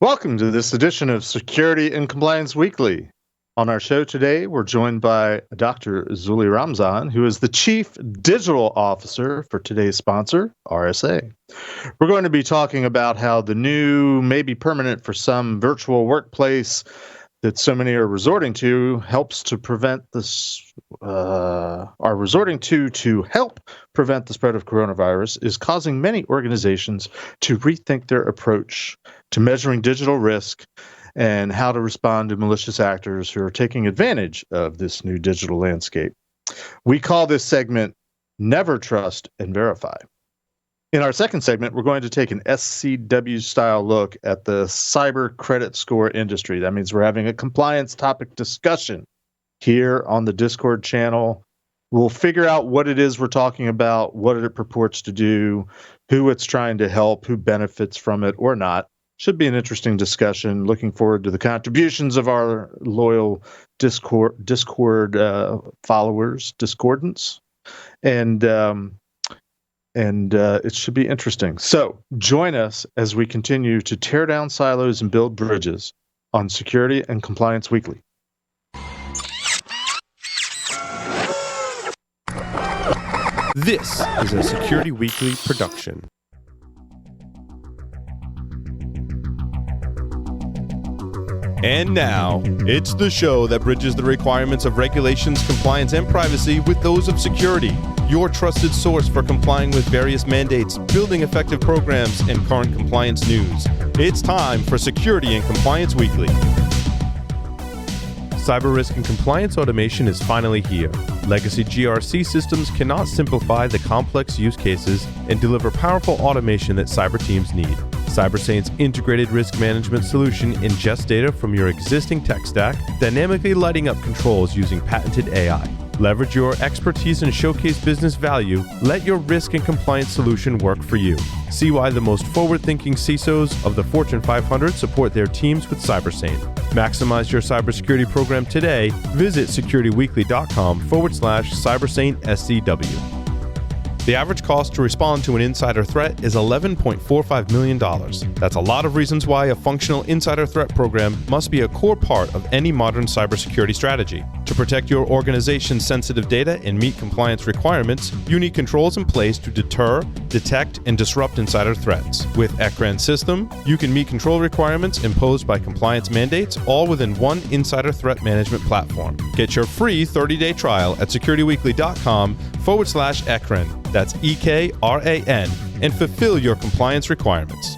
Welcome to this edition of Security and Compliance Weekly. On our show today, we're joined by Dr. Zulfikar Ramzan, who is the Chief Digital Officer for today's sponsor, RSA. We're going to be talking about how the new, maybe permanent for some, virtual workplace that so many are resorting to help prevent the spread of coronavirus is causing many organizations to rethink their approach to measuring digital risk and how to respond to malicious actors who are taking advantage of this new digital landscape. We call this segment Never Trust and Verify. In our second segment, we're going to take an SCW-style look at the cyber credit score industry. That means we're having a compliance topic discussion here on the Discord channel. We'll figure out what it is we're talking about, what it purports to do, who it's trying to help, who benefits from it or not. Should be an interesting discussion. Looking forward to the contributions of our loyal Discord followers, discordants, and it should be interesting. So join us as we continue to tear down silos and build bridges on Security and Compliance Weekly. This is a Security Weekly production. And now, it's the show that bridges the requirements of regulations, compliance, and privacy with those of security. Your trusted source for complying with various mandates, building effective programs, and current compliance news. It's time for Security and Compliance Weekly. Cyber risk and compliance automation is finally here. Legacy GRC systems cannot simplify the complex use cases and deliver powerful automation that cyber teams need. CyberSaint's integrated risk management solution ingests data from your existing tech stack, dynamically lighting up controls using patented AI. Leverage your expertise and showcase business value. Let your risk and compliance solution work for you. See why the most forward-thinking CISOs of the Fortune 500 support their teams with CyberSaint. Maximize your cybersecurity program today. Visit securityweekly.com/CyberSaint SCW. The average cost to respond to an insider threat is $11.45 million. That's a lot of reasons why a functional insider threat program must be a core part of any modern cybersecurity strategy. To protect your organization's sensitive data and meet compliance requirements, you need controls in place to deter, detect, and disrupt insider threats. With EKRAN system, you can meet control requirements imposed by compliance mandates all within one insider threat management platform. Get your free 30-day trial at securityweekly.com/EKRAN. That's EKRAN, and fulfill your compliance requirements.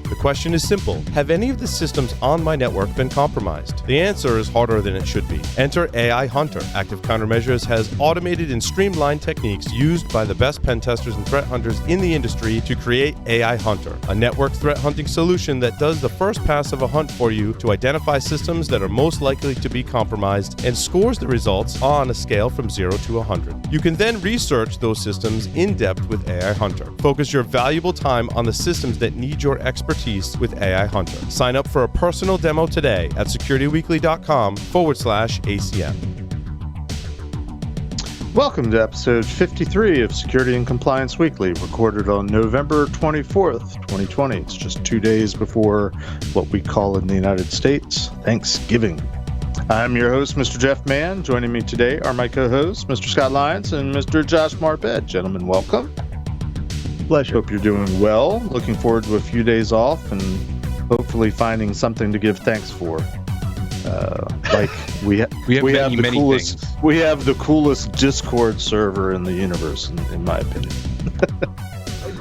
The question is simple. Have any of the systems on my network been compromised? The answer is harder than it should be. Enter AI Hunter. Active Countermeasures has automated and streamlined techniques used by the best pen testers and threat hunters in the industry to create AI Hunter, a network threat hunting solution that does the first pass of a hunt for you to identify systems that are most likely to be compromised and scores the results on a scale from 0 to 100. You can then research those systems in depth with AI Hunter. Focus your valuable time on the systems that need your expertise with AI Hunter. Sign up for a personal demo today at securityweekly.com/ACM. Welcome to episode 53 of Security and Compliance Weekly, recorded on November 24th, 2020. It's just 2 days before what we call in the United States Thanksgiving. I'm your host, Mr. Jeff Mann. Joining me today are my co-hosts, Mr. Scott Lyons and Mr. Josh Marpet. Gentlemen, welcome. Pleasure. Hope you're doing well. Looking forward to a few days off and hopefully finding something to give thanks for. Like we have the coolest Discord server in the universe, in my opinion.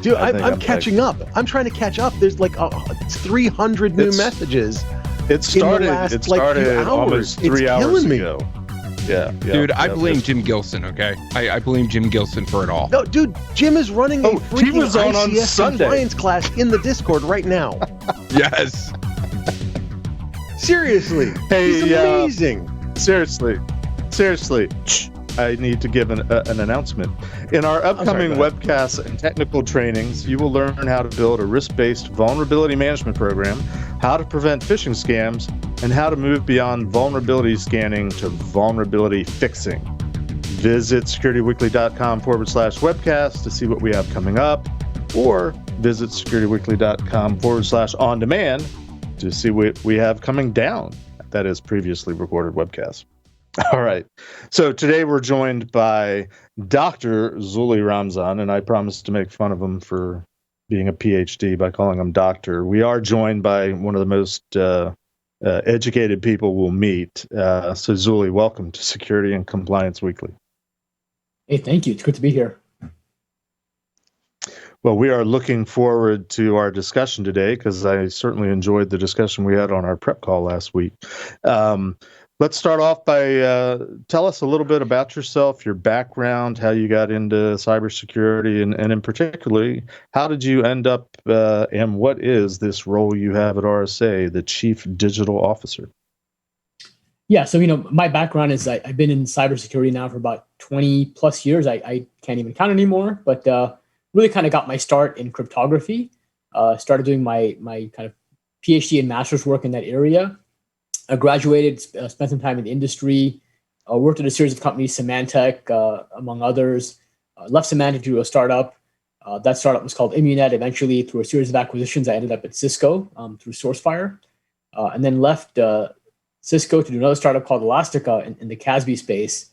Dude, I'm catching up. I'm trying to catch up. There's like 300 new messages. It started almost 3 hours ago. Yeah, dude, I blame Jim Gilson, okay? I blame Jim Gilson for it all. No, dude, Jim is running a freaking ICS compliance class in the Discord right now. Yes. Seriously. Hey, he's amazing. Seriously. I need to give an announcement. In our upcoming webcasts and technical trainings, you will learn how to build a risk-based vulnerability management program, how to prevent phishing scams, and how to move beyond vulnerability scanning to vulnerability fixing. Visit securityweekly.com/webcast to see what we have coming up, or visit securityweekly.com/on-demand to see what we have coming down. That is previously recorded webcast. All right. So today we're joined by Dr. Zulfikar Ramzan, and I promised to make fun of him for being a Ph.D. by calling him doctor. We are joined by one of the most educated people we'll meet. So Zuli, welcome to Security and Compliance Weekly. Hey, thank you. It's good to be here. Well, we are looking forward to our discussion today because I certainly enjoyed the discussion we had on our prep call last week. Let's start off by tell us a little bit about yourself, your background, how you got into cybersecurity, and in particularly, how did you end up and what is this role you have at RSA, the Chief Digital Officer? Yeah, so, my background is I've been in cybersecurity now for about 20 plus years. I can't even count anymore, but really kind of got my start in cryptography, started doing my kind of PhD and master's work in that area. I graduated, spent some time in the industry, worked at a series of companies, Symantec, among others, left Symantec to do a startup. That startup was called Immunet. Eventually, through a series of acquisitions, I ended up at Cisco through SourceFire, and then left Cisco to do another startup called Elastica in the CASB space.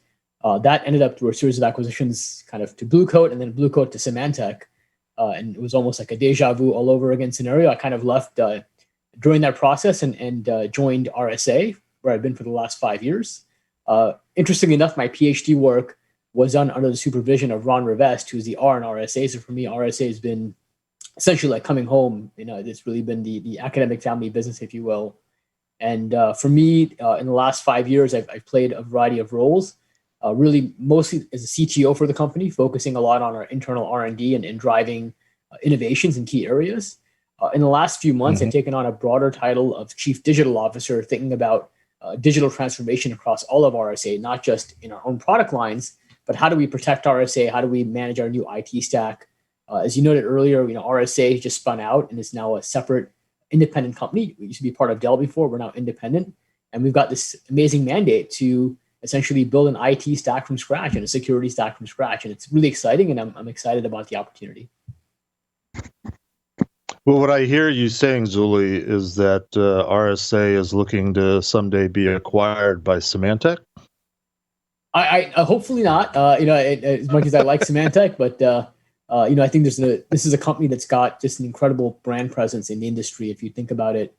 That ended up through a series of acquisitions kind of to Blue Coat and then Blue Coat to Symantec. And it was almost like a deja vu all over again scenario. I kind of left during that process and joined RSA, where I've been for the last 5 years. Interestingly enough, my PhD work was done under the supervision of Ron Rivest, who's the R in RSA. So for me, RSA has been essentially like coming home. It's really been the academic family business, if you will. And for me, in the last 5 years, I've played a variety of roles. Really mostly as a CTO for the company, focusing a lot on our internal R&D and driving innovations in key areas. In the last few months, I've taken on a broader title of Chief Digital Officer, thinking about digital transformation across all of RSA, not just in our own product lines, but how do we protect RSA? How do we manage our new IT stack? As you noted earlier, RSA just spun out and is now a separate independent company. We used to be part of Dell before. We're now independent. And we've got this amazing mandate to essentially build an IT stack from scratch and a security stack from scratch. And it's really exciting, and I'm excited about the opportunity. Well, what I hear you saying, Zuli, is that RSA is looking to someday be acquired by Symantec? I hopefully not, as much as I like Symantec, but I think this is a company that's got just an incredible brand presence in the industry. If you think about it,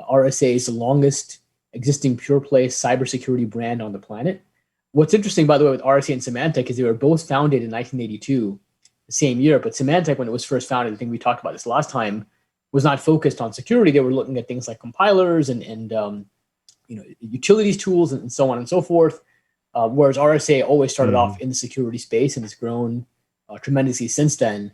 RSA is the longest existing pure play cybersecurity brand on the planet. What's interesting, by the way, with RSA and Symantec is they were both founded in 1982, the same year. But Symantec, when it was first founded, I think we talked about this last time, was not focused on security. They were looking at things like compilers and utilities tools and so on and so forth. Whereas RSA always started off in the security space and has grown tremendously since then.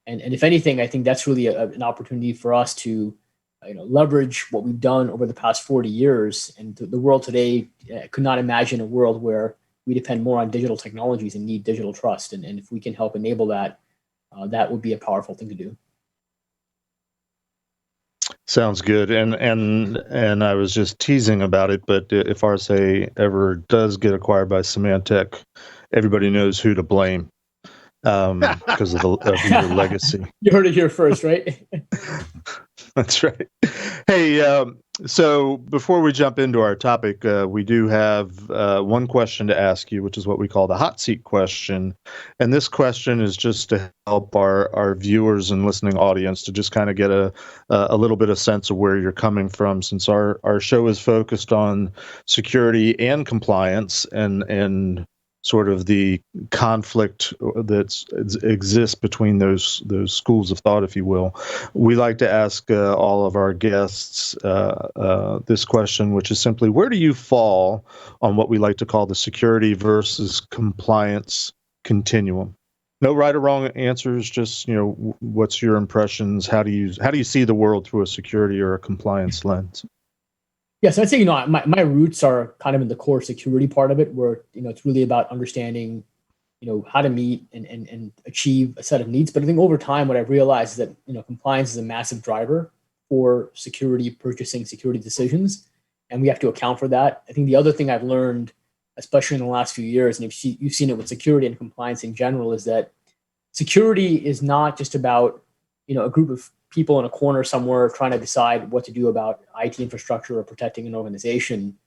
And if anything, I think that's really an opportunity for us to leverage what we've done over the past 40 years. And the world today could not imagine a world where we depend more on digital technologies and need digital trust. And if we can help enable that, that would be a powerful thing to do. Sounds good. And I was just teasing about it, but if RSA ever does get acquired by Symantec, everybody knows who to blame because of your legacy. You heard it here first, right? That's right. Hey, so before we jump into our topic, we do have one question to ask you, which is what we call the hot seat question. And this question is just to help our viewers and listening audience to just kind of get a little bit of sense of where you're coming from, since our show is focused on security and compliance and sort of the conflict that exists between those schools of thought, if you will. We like to ask all of our guests this question, which is simply, where do you fall on what we like to call the security versus compliance continuum? No right or wrong answers, just what's your impressions? How do you see the world through a security or a compliance lens? Yeah, so I'd say, my roots are kind of in the core security part of it, where, it's really about understanding, how to meet and achieve a set of needs. But I think over time, what I've realized is that, compliance is a massive driver for security purchasing, security decisions, and we have to account for that. I think the other thing I've learned, especially in the last few years, and you've seen it with security and compliance in general, is that security is not just about, a group of people in a corner somewhere trying to decide what to do about IT infrastructure or protecting an organization,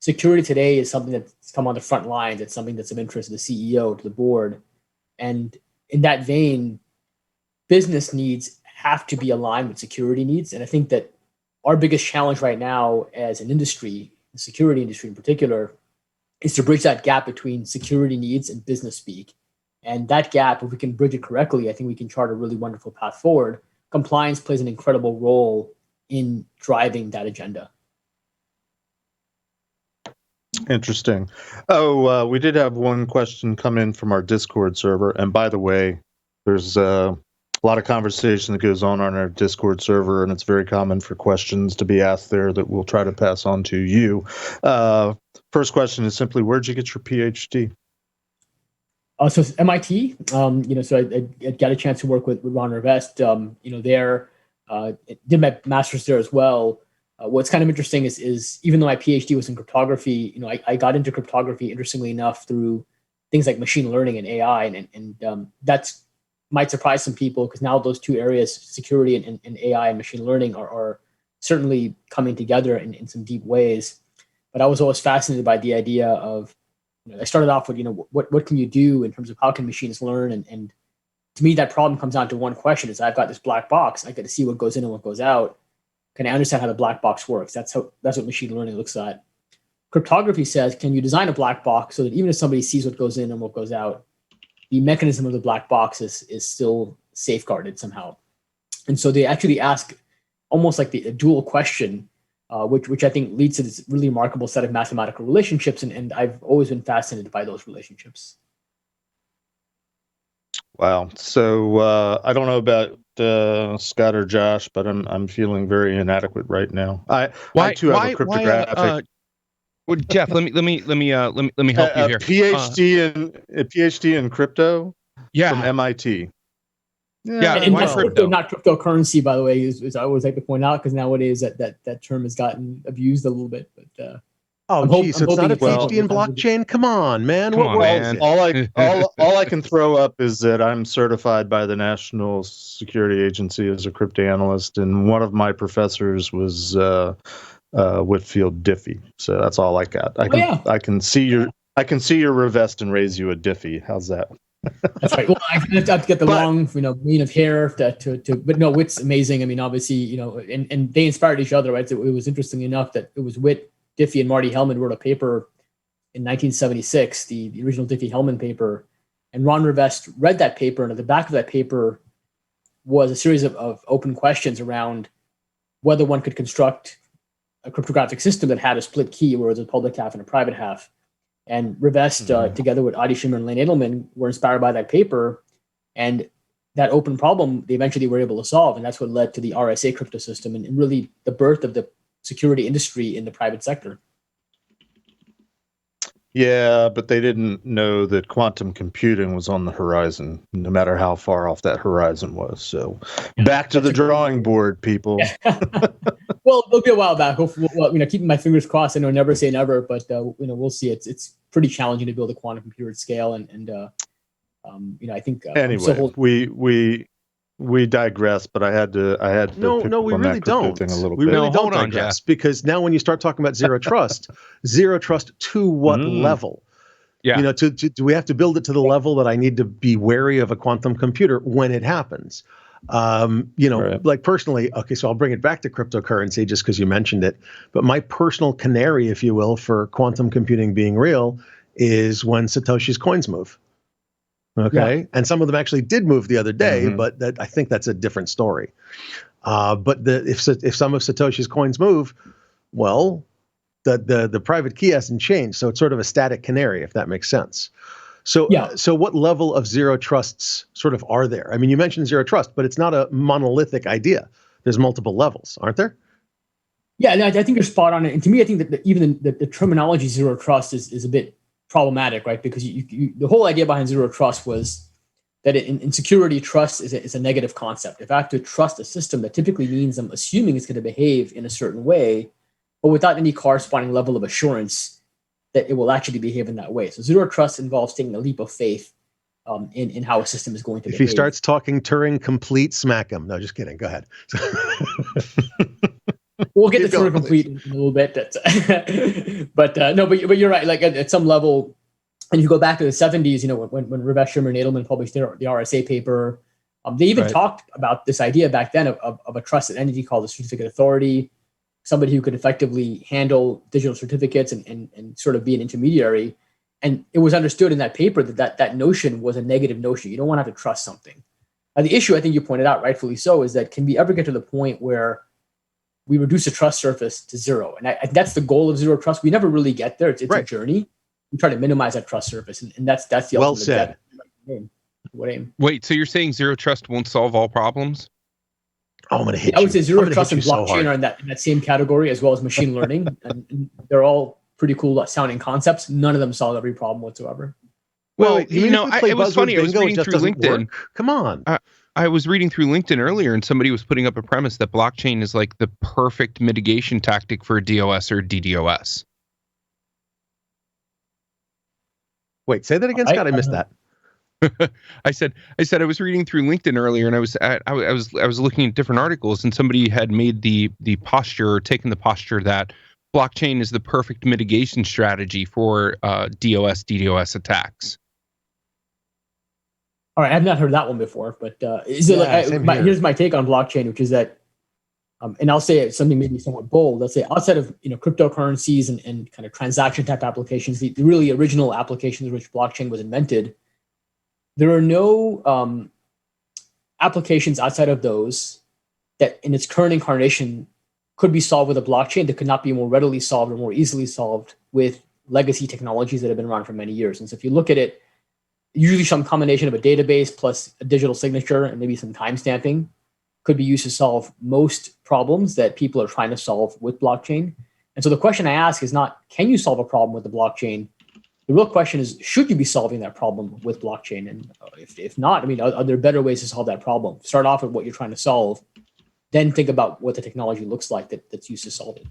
security today is something that's come on the front lines. It's something that's of interest to the CEO, to the board. And in that vein, business needs have to be aligned with security needs. And I think that our biggest challenge right now as an industry, the security industry in particular, is to bridge that gap between security needs and business speak. And that gap, if we can bridge it correctly, I think we can chart a really wonderful path forward. Compliance plays an incredible role in driving that agenda. Interesting. Oh, we did have one question come in from our Discord server. And by the way, there's a lot of conversation that goes on our Discord server, and it's very common for questions to be asked there that we'll try to pass on to you. First question is simply, where'd you get your PhD? So it's MIT, so I got a chance to work with Ron Rivest, there, did my master's there as well. What's kind of interesting is even though my PhD was in cryptography, I got into cryptography, interestingly enough, through things like machine learning and AI. And that's might surprise some people because now those two areas, security and AI and machine learning are certainly coming together in some deep ways. But I was always fascinated by the idea of, I started off with, what can you do in terms of how can machines learn? And to me, that problem comes down to one question is I've got this black box. I got to see what goes in and what goes out. Can I understand how the black box works? That's what machine learning looks at. Cryptography says, can you design a black box so that even if somebody sees what goes in and what goes out, the mechanism of the black box is still safeguarded somehow. And so they actually ask almost like a dual question, which I think leads to this really remarkable set of mathematical relationships. And I've always been fascinated by those relationships. Wow. So I don't know about Scott or Josh, but I'm feeling very inadequate right now. I too have a cryptographic. Well, Jeff, let me help you here. PhD in crypto. Yeah. From MIT. Yeah, and that's crypto, not cryptocurrency, by the way, is I always like to point out because nowadays that term has gotten abused a little bit. But so it's not a PhD in blockchain. Come on, man. All I can throw up is that I'm certified by the National Security Agency as a crypto analyst, and one of my professors was Whitfield Diffie. So that's all I got. I can see your Rivest and raise you a Diffie. How's that? That's right. Well, I have to get the long, mane of hair but no, Whit's amazing. I mean, obviously, and they inspired each other, right? So it was interesting enough that it was Whit, Diffie, and Marty Hellman wrote a paper in 1976, the original Diffie-Hellman paper, and Ron Rivest read that paper, and at the back of that paper was a series of open questions around whether one could construct a cryptographic system that had a split key, where it was a public half and a private half. And Rivest, together with Adi Shimmer and Lane Edelman, were inspired by that paper. And that open problem, they eventually were able to solve. And that's what led to the RSA crypto system and really the birth of the security industry in the private sector. Yeah, but they didn't know that quantum computing was on the horizon, no matter how far off that horizon was. So back to the drawing board, people. Well, it'll be a while back. Hopefully, keeping my fingers crossed. I know never say never, but we'll see. It's pretty challenging to build a quantum computer at scale, and I think anyway, we digress. But I had to. No, we really don't. We really don't digress because now when you start talking about zero trust, zero trust to what level? Yeah. Do we have to build it to the level that I need to be wary of a quantum computer when it happens? Right. Like personally, okay, so I'll bring it back to cryptocurrency just because you mentioned it. But my personal canary, if you will, for quantum computing being real is when Satoshi's coins move. Okay. Yeah. And some of them actually did move the other day, but I think that's a different story. But if some of Satoshi's coins move, well, the private key hasn't changed. So it's sort of a static canary, if that makes sense. So what level of zero trusts sort of are there? I mean, you mentioned zero trust, but it's not a monolithic idea. There's multiple levels, aren't there? Yeah, I think you're spot on. And to me, I think that even the terminology zero trust is a bit problematic, right? Because the whole idea behind zero trust was that in security, trust is a negative concept. If I have to trust a system, that typically means I'm assuming it's going to behave in a certain way, but without any corresponding level of assurance that it will actually behave in that way. So zero trust involves taking a leap of faith in how a system is going to behave. If he starts talking Turing complete, smack him. No, just kidding. Go ahead. We'll get to Turing complete in a little bit. But you're right. Like at some level, and you go back to the 70s, when Ravesh Shimmer and Edelman published the RSA paper, they even talked about this idea back then of a trusted entity called a certificate authority, somebody who could effectively handle digital certificates and sort of be an intermediary. And it was understood in that paper that notion was a negative notion. You don't want to have to trust something. Now, the issue, I think you pointed out, rightfully so, is that can we ever get to the point where we reduce the trust surface to zero? And that's the goal of zero trust. We never really get there. It's a journey. We try to minimize that trust surface. And that's the well ultimate said. Aim. Wait, so you're saying zero trust won't solve all problems? Oh, I'm going to hit you. I would say zero trust and blockchain are in that same category, as well as machine learning. And they're all pretty cool sounding concepts. None of them solve every problem whatsoever. Well, it was funny. I was reading through LinkedIn. Come on. I was reading through LinkedIn earlier, and somebody was putting up a premise that blockchain is like the perfect mitigation tactic for DOS or DDoS. Wait, say that again, Scott. I missed that. I said I was reading through LinkedIn earlier, and I was looking at different articles, and somebody had made the posture, or taken the posture that blockchain is the perfect mitigation strategy for DOS, DDoS attacks. All right, I've not heard that one before, but here's my take on blockchain, which is that, and I'll say something maybe somewhat bold. Let's say outside of cryptocurrencies and kind of transaction type applications, the really original applications which blockchain was invented, there are no applications outside of those that in its current incarnation could be solved with a blockchain that could not be more readily solved or more easily solved with legacy technologies that have been around for many years. And so if you look at it, usually some combination of a database plus a digital signature and maybe some timestamping could be used to solve most problems that people are trying to solve with blockchain. And so the question I ask is not, can you solve a problem with the blockchain? The real question is, should you be solving that problem with blockchain? And if not, I mean, are there better ways to solve that problem? Start off with what you're trying to solve, then think about what the technology looks like that's used to solve it.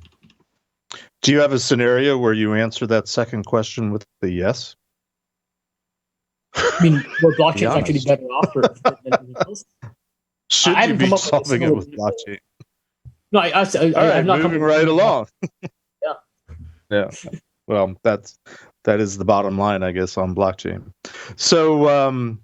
Do you have a scenario where you answer that second question with the yes? I mean, where blockchain is actually better off than anything else? Should you be solving it with blockchain? No, I'm not moving right along. Yeah. Yeah. Well, that is the bottom line, I guess, on blockchain. So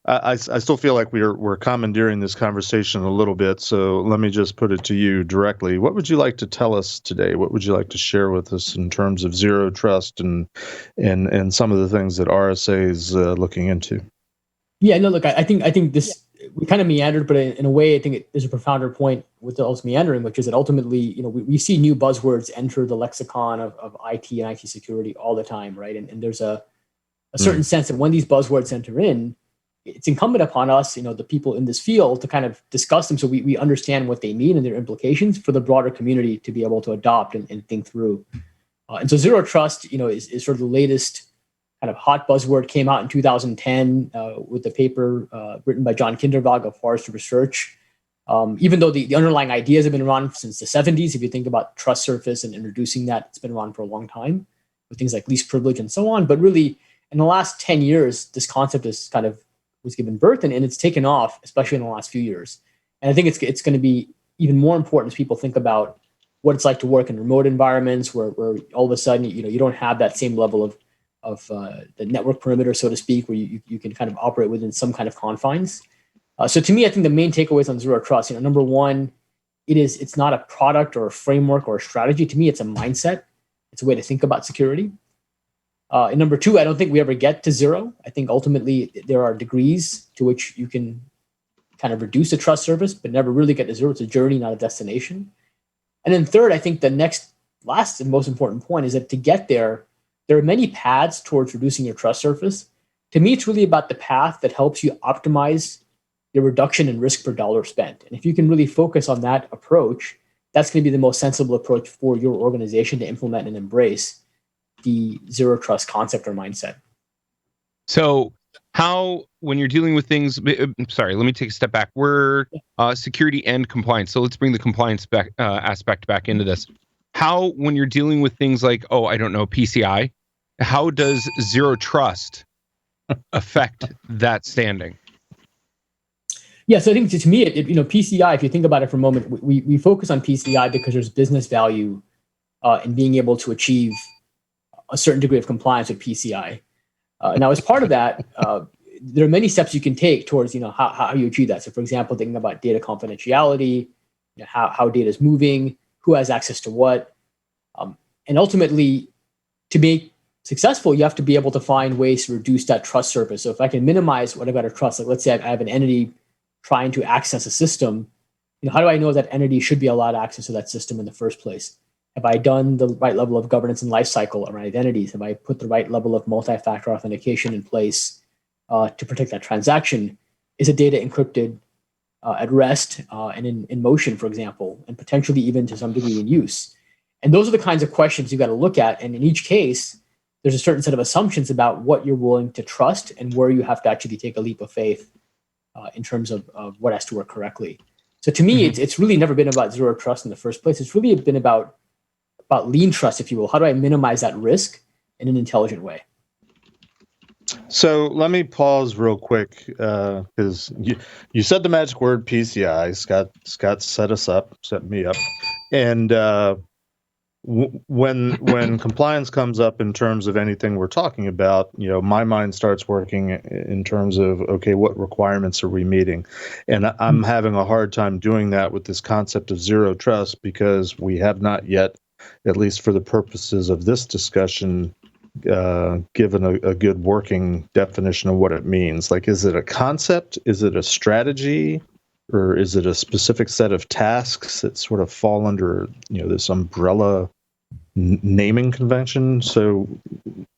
I still feel like we're commandeering this conversation a little bit. So let me just put it to you directly. What would you like to tell us today? What would you like to share with us in terms of zero trust and some of the things that RSA is looking into? Yeah, no, look, I think this, we kind of meandered, but in a way, I think there's a profounder point with us meandering, which is that ultimately, we see new buzzwords enter the lexicon of IT and IT security all the time, right? And there's a certain sense that when these buzzwords enter in, it's incumbent upon us, the people in this field, to kind of discuss them so we understand what they mean and their implications for the broader community to be able to adopt and think through. And so zero trust, is sort of the latest kind of hot buzzword. Came out in 2010 with the paper written by John Kindervag of Forrester Research. Even though the underlying ideas have been around since the 70s, if you think about trust surface and reducing that, it's been around for a long time with things like least privilege and so on. But really, in the last 10 years, this concept is kind of was given birth and it's taken off, especially in the last few years. And I think it's going to be even more important as people think about what it's like to work in remote environments where all of a sudden, you don't have that same level of the network perimeter, so to speak, where you can kind of operate within some kind of confines. So to me, I think the main takeaways on zero trust, number one, it's not a product or a framework or a strategy. To me, it's a mindset. It's a way to think about security. And number two, I don't think we ever get to zero. I think ultimately there are degrees to which you can kind of reduce the trust surface, but never really get to zero. It's a journey, not a destination. And then third, I think the last and most important point is that to get there are many paths towards reducing your trust surface. To me, it's really about the path that helps you optimize your reduction in risk per dollar spent. And if you can really focus on that approach, that's going to be the most sensible approach for your organization to implement and embrace the zero trust concept or mindset. So how, when you're dealing with things, sorry, let me take a step back. We're security and compliance. So let's bring the compliance aspect back into this. How, when you're dealing with things like, PCI, how does zero trust affect that standing? Yeah, so I think to me, PCI, if you think about it for a moment, we focus on PCI because there's business value in being able to achieve a certain degree of compliance with PCI. Now, as part of that, there are many steps you can take towards how you achieve that. So, for example, thinking about data confidentiality, how data is moving, who has access to what, and ultimately, to be successful, you have to be able to find ways to reduce that trust surface. So, if I can minimize what I've got to trust, like let's say I have an entity trying to access a system, how do I know that entity should be allowed access to that system in the first place? Have I done the right level of governance and lifecycle around identities? Have I put the right level of multi-factor authentication in place to protect that transaction? Is the data encrypted at rest and in motion, for example, and potentially even to some degree in use? And those are the kinds of questions you've got to look at. And in each case, there's a certain set of assumptions about what you're willing to trust and where you have to actually take a leap of faith in terms of what has to work correctly. So to me, it's really never been about zero trust in the first place. It's really been about lean trust, if you will. How do I minimize that risk in an intelligent way? So let me pause real quick because you said the magic word PCI. Scott set me up, and when compliance comes up in terms of anything we're talking about, my mind starts working in terms of, okay, what requirements are we meeting? And I'm having a hard time doing that with this concept of zero trust because we have not yet, at least for the purposes of this discussion, given a good working definition of what it means. Like, is it a concept? Is it a strategy? Or is it a specific set of tasks that sort of fall under, this umbrella naming convention? So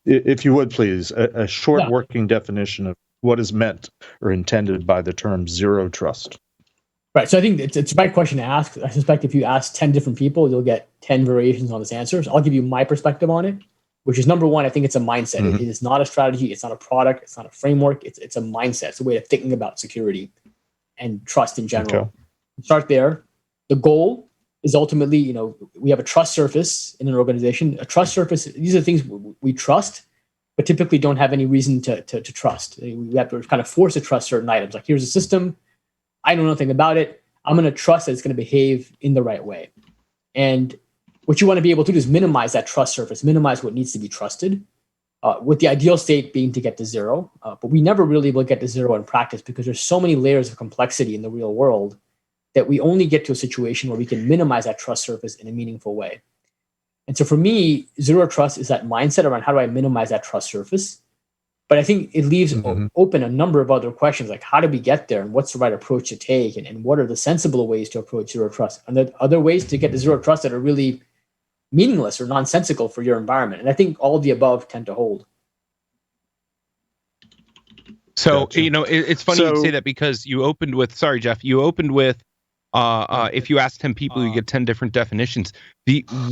if you would, please, a short working definition of what is meant or intended by the term zero trust. Right. So I think it's a right question to ask. I suspect if you ask 10 different people, you'll get 10 variations on this answer. So I'll give you my perspective on it, which is number one, I think it's a mindset. It is not a strategy. It's not a product. It's not a framework. It's a mindset. It's a way of thinking about security and trust in general. Okay. Start there. The goal is ultimately, we have a trust surface in an organization. A trust surface, these are things we trust, but typically don't have any reason to trust. We have to kind of force to trust certain items. Like, here's a system. I know nothing about it. I'm going to trust that it's going to behave in the right way. And what you want to be able to do is minimize that trust surface, minimize what needs to be trusted, with the ideal state being to get to zero. But we never really will get to zero in practice because there's so many layers of complexity in the real world that we only get to a situation where we can minimize that trust surface in a meaningful way. And so for me, zero trust is that mindset around how do I minimize that trust surface? But I think it leaves open a number of other questions, like how do we get there and what's the right approach to take and what are the sensible ways to approach zero trust? And there are other ways to get to zero trust that are really meaningless or nonsensical for your environment. And I think all of the above tend to hold. So, it's funny you say that because you opened with, sorry, Jeff, if you ask 10 people, you get 10 different definitions.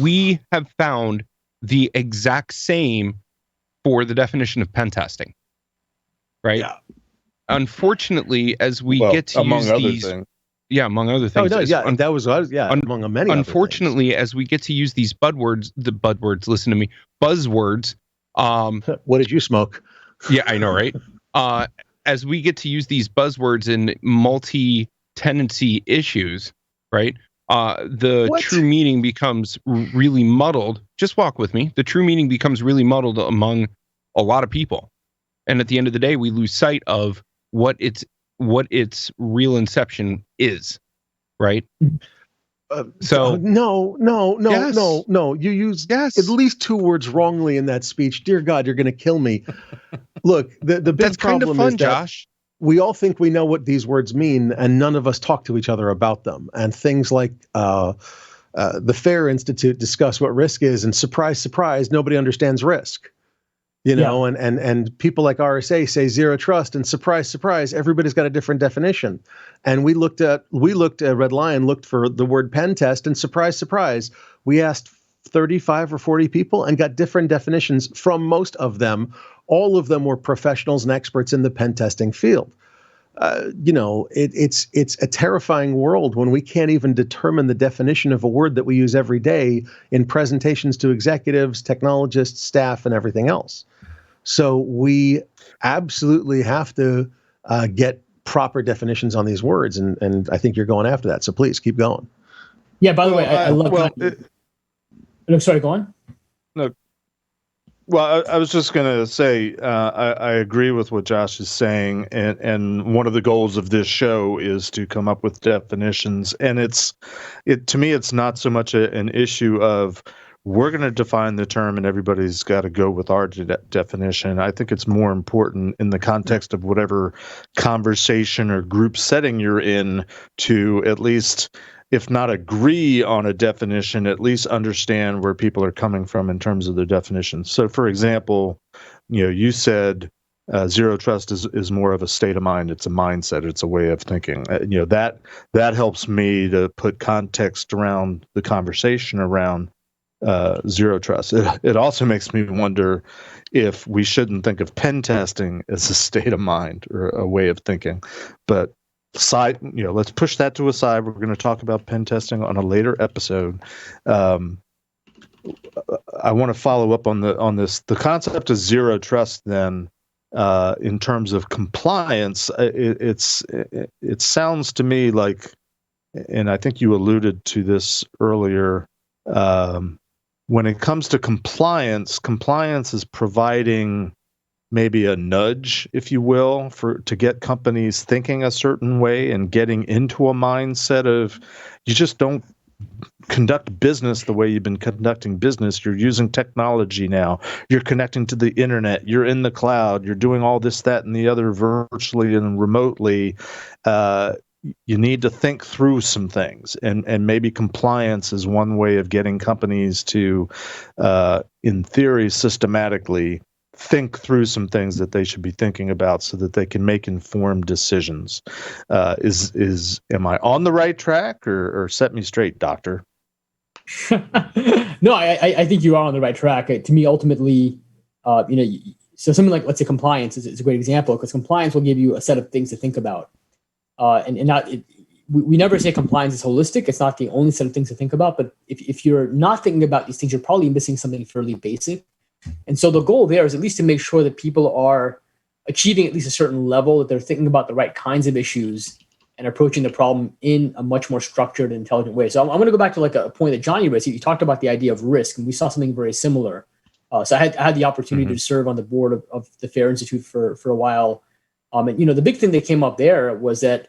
We have found the exact same for the definition of pen testing, right? Yeah. Unfortunately, as we get to use these, among other things. Oh, no, that was among many. Unfortunately, as we get to use these buzzwords, listen to me, buzzwords. What did you smoke? Yeah, I know, right? As we get to use these buzzwords in multi-tenancy issues, right? True meaning becomes really muddled. Just walk with me. The true meaning becomes really muddled among a lot of people. And at the end of the day, we lose sight of what its real inception is, right? No. You used at least two words wrongly in that speech. Dear God, you're going to kill me. Look, the big That's problem kind of fun, is that Josh. We all think we know what these words mean, and none of us talk to each other about them. And things like the FAIR Institute discuss what risk is, and surprise, surprise, nobody understands risk. And people like RSA say zero trust, and surprise, surprise, everybody's got a different definition. And we looked at Red Lion looked for the word pen test, and surprise, surprise, we asked 35 or 40 people and got different definitions from most of them. All of them were professionals and experts in the pen testing field. It's a terrifying world when we can't even determine the definition of a word that we use every day in presentations to executives, technologists, staff, and everything else. So we absolutely have to get proper definitions on these words, and I think you're going after that. So please keep going. Yeah. By the way, I love. No, sorry. Go on. No. Well, I was just going to say I agree with what Josh is saying, and one of the goals of this show is to come up with definitions. And to me, it's not so much an issue of we're going to define the term and everybody's got to go with our definition. I think it's more important in the context of whatever conversation or group setting you're in to at least, if not agree on a definition, at least understand where people are coming from in terms of their definitions. So, for example, you said zero trust is more of a state of mind. It's a mindset. It's a way of thinking. That helps me to put context around the conversation around zero trust. It also makes me wonder if we shouldn't think of pen testing as a state of mind or a way of thinking, but let's push that to a side. We're going to talk about pen testing on a later episode. I want to follow up on this. The concept of zero trust, then, in terms of compliance, it sounds to me like, and I think you alluded to this earlier. When it comes to compliance is providing maybe a nudge, if you will, to get companies thinking a certain way and getting into a mindset of you just don't conduct business the way you've been conducting business. You're using technology now. You're connecting to the internet. You're in the cloud. You're doing all this, that, and the other virtually and remotely. You need to think through some things, and maybe compliance is one way of getting companies to, in theory, systematically think through some things that they should be thinking about so that they can make informed decisions. Am I on the right track, or set me straight, doctor? No, I think you are on the right track. To me, ultimately, so something like, let's say, compliance is a great example, because compliance will give you a set of things to think about. We never say compliance is holistic. It's not the only set of things to think about. But if you're not thinking about these things, you're probably missing something fairly basic. And so the goal there is at least to make sure that people are achieving at least a certain level, that they're thinking about the right kinds of issues and approaching the problem in a much more structured and intelligent way. So I'm going to go back to like a point that Johnny raised. You talked about the idea of risk, and we saw something very similar. So I had the opportunity to serve on the board of the FAIR Institute for a while. And the big thing that came up there was that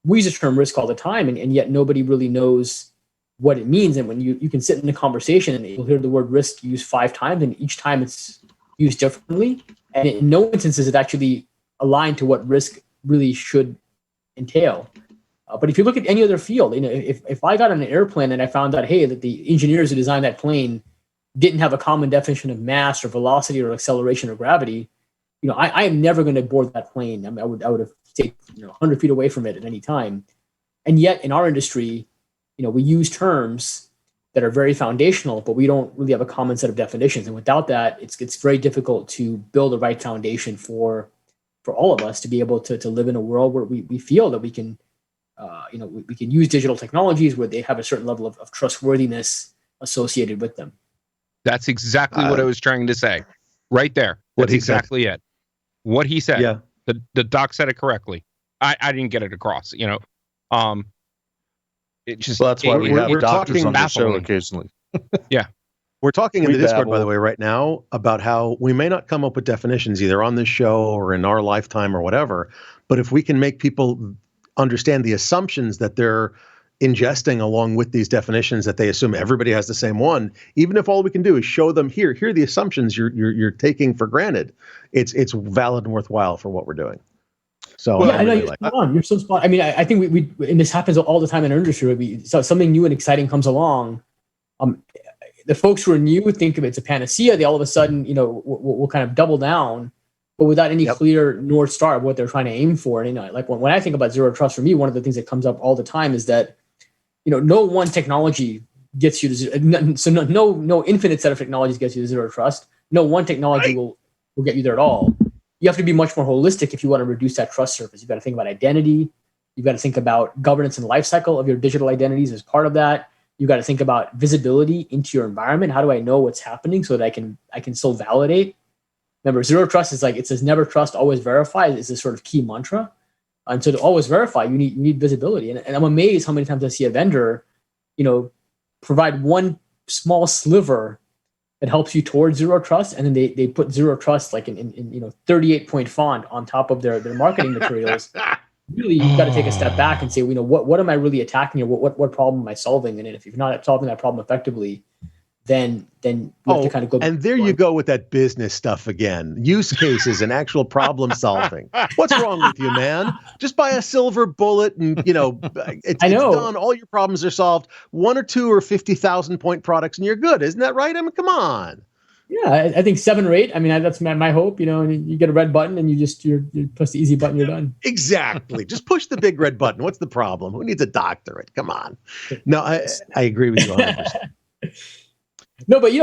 we use the term risk all the time, and yet nobody really knows what it means. And when you can sit in a conversation and you'll hear the word risk used 5 times, and each time it's used differently. And in no instance is it actually aligned to what risk really should entail. But if you look at any other field, if I got on an airplane and I found out, hey, that the engineers who designed that plane didn't have a common definition of mass or velocity or acceleration or gravity, I am never going to board that plane. I mean, I would have stayed 100 feet away from it at any time. And yet in our industry, we use terms that are very foundational, but we don't really have a common set of definitions. And without that, it's very difficult to build the right foundation for all of us to be able to live in a world where we feel that we can, we can use digital technologies where they have a certain level of trustworthiness associated with them. That's exactly what I was trying to say. Right there. That's exactly it. What he said. Yeah. The doc said it correctly. I didn't get it across, It just, that's why we have doctors on the show baffling. Occasionally. Yeah. We're talking in the Discord, by the way, right now about how we may not come up with definitions either on this show or in our lifetime or whatever, but if we can make people understand the assumptions that they're ingesting along with these definitions, that they assume everybody has the same one, even if all we can do is show them here are the assumptions you're taking for granted, it's valid and worthwhile for what we're doing. So yeah, you're so spot. I mean, I think we and this happens all the time in our industry. So something new and exciting comes along. The folks who are new think of it's a panacea. They all of a sudden, will kind of double down, but without any clear North Star of what they're trying to aim for. And like when I think about zero trust, for me, one of the things that comes up all the time is that, no one technology gets you to zero. So no infinite set of technologies gets you to zero trust. No one technology will get you there at all. You have to be much more holistic if you want to reduce that trust surface. You've got to think about identity. You've got to think about governance and lifecycle of your digital identities as part of that. You've got to think about visibility into your environment. How do I know what's happening so that I can still validate remember, zero trust is like, it says never trust, always verify is this sort of key mantra. And so to always verify, you need visibility. And I'm amazed how many times I see a vendor, provide one small sliver that helps you towards zero trust, and then they put zero trust like in 38-point font on top of their marketing materials. Really, you've got to take a step back and say, what am I really attacking here? What problem am I solving? And if you're not solving that problem effectively, then you have to kind of go. And there you go with that business stuff again. Use cases and actual problem solving. What's wrong with you, man? Just buy a silver bullet and, it's done. All your problems are solved. 1 or 2 or 50,000-point products and you're good. Isn't that right? I mean, come on. Yeah, I think 7 or 8. I mean, that's my hope, and you get a red button and you press the easy button, you're done. Exactly. Just push the big red button. What's the problem? Who needs a doctorate? Come on. No, I agree with you 100%. No, but you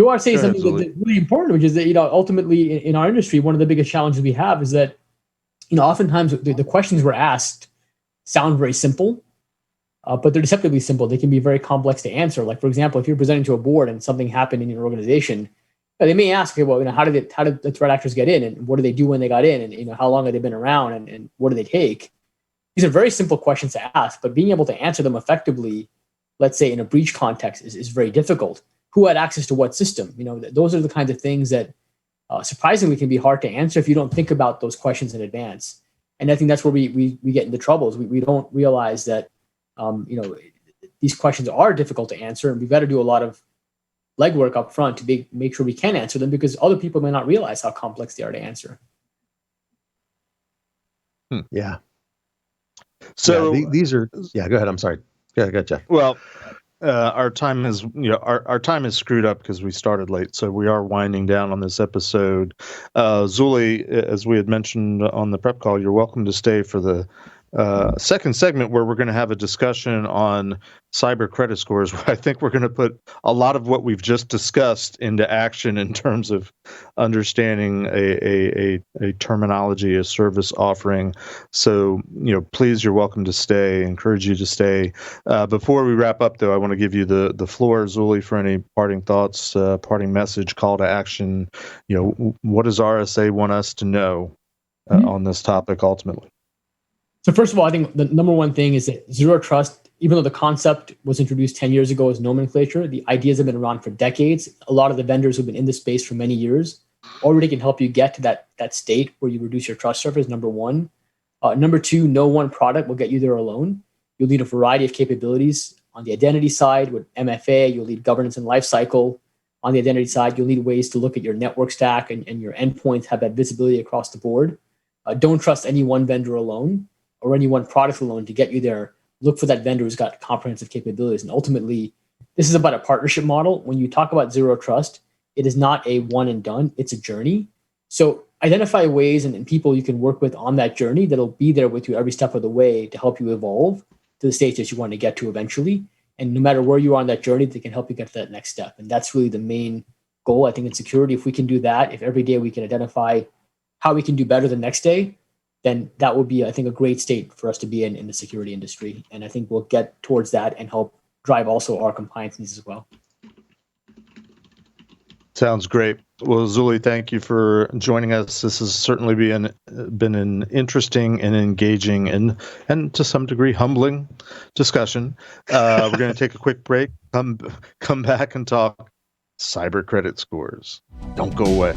are saying something that's really important, which is that ultimately in our industry, one of the biggest challenges we have is that oftentimes the questions we're asked sound very simple, but they're deceptively simple. They can be very complex to answer. Like, for example, if you're presenting to a board and something happened in your organization, they may ask, okay, well, how did the threat actors get in, and what do they do when they got in, and how long have they been around, and what do they take? These are very simple questions to ask, but being able to answer them effectively, let's say in a breach context, is very difficult. Who had access to what system? Those are the kinds of things that surprisingly can be hard to answer if you don't think about those questions in advance. And I think that's where we get into troubles. We don't realize that these questions are difficult to answer, and we've got to do a lot of legwork up front to make sure we can answer them, because other people may not realize how complex they are to answer. Yeah. So these are. Yeah. Go ahead. I'm sorry. Go ahead, Jeff. Well, our time is our time is screwed up because we started late, so we are winding down on this episode. Zuli, as we had mentioned on the prep call, you're welcome to stay for the second segment, where we're going to have a discussion on cyber credit scores, where I think we're going to put a lot of what we've just discussed into action in terms of understanding a terminology, a service offering. So, please, you're welcome to stay. I encourage you to stay. Before we wrap up, though, I want to give you the floor, Zuli, for any parting thoughts, parting message, call to action. What does RSA want us to know on this topic ultimately? So first of all, I think the number one thing is that zero trust, even though the concept was introduced 10 years ago as nomenclature, the ideas have been around for decades. A lot of the vendors who've been in this space for many years already can help you get to that state where you reduce your trust surface, number one. Number two, no one product will get you there alone. You'll need a variety of capabilities. On the identity side, with MFA, you'll need governance and lifecycle. On the identity side, you'll need ways to look at your network stack and your endpoints, have that visibility across the board. Don't trust any one vendor alone or any one product alone to get you there. Look for that vendor who's got comprehensive capabilities. And ultimately, this is about a partnership model. When you talk about zero trust, it is not a one and done, it's a journey. So identify ways and people you can work with on that journey that'll be there with you every step of the way to help you evolve to the stage that you want to get to eventually. And no matter where you are on that journey, they can help you get to that next step. And that's really the main goal, I think, in security. If we can do that, if every day we can identify how we can do better the next day, then that would be, I think, a great state for us to be in the security industry. And I think we'll get towards that and help drive also our compliance needs as well. Sounds great. Well, Zuli, thank you for joining us. This has certainly been an interesting and engaging and to some degree humbling discussion. We're going to take a quick break, come back and talk cyber credit scores. Don't go away.